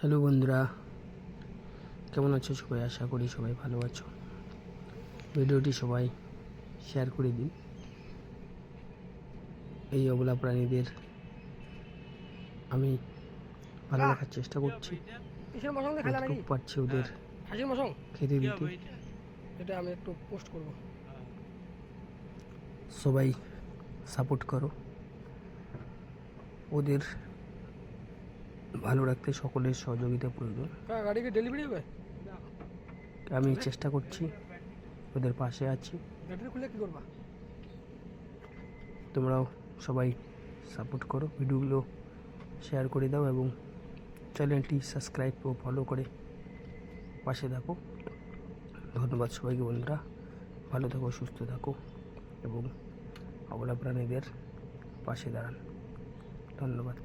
Hello বন্ধুরা, কেমন আছো সবাই? আশা করি সবাই ভালো আছো। ভিডিওটি সবাই শেয়ার করে দিন। এই অবলা প্রাণীদের আমি ভালো রাখার চেষ্টা করছি, যতটুকু পারছি ওদের খেতে দিতে। এটা আমি একটু পোস্ট করব। সবাই সাপোর্ট করো, ওদের ভালো রাখতে সকলের সহযোগিতা প্রয়োজন। গাড়ি কি ডেলিভারি হবে? আমি চেষ্টা করছি, ওদের পাশে আছি। ব্যাটারি খুলে কি করবা? তোমরাও সবাই সাপোর্ট করো, ভিডিওগুলো শেয়ার করে দাও এবং চ্যানেলটি সাবস্ক্রাইব ও ফলো করে পাশে থাকো। ধন্যবাদ সবাইকে বন্ধুরা, ভালো থাকো, সুস্থ থাকো এবং অবলা প্রাণীদের পাশে দাঁড়ান। ধন্যবাদ।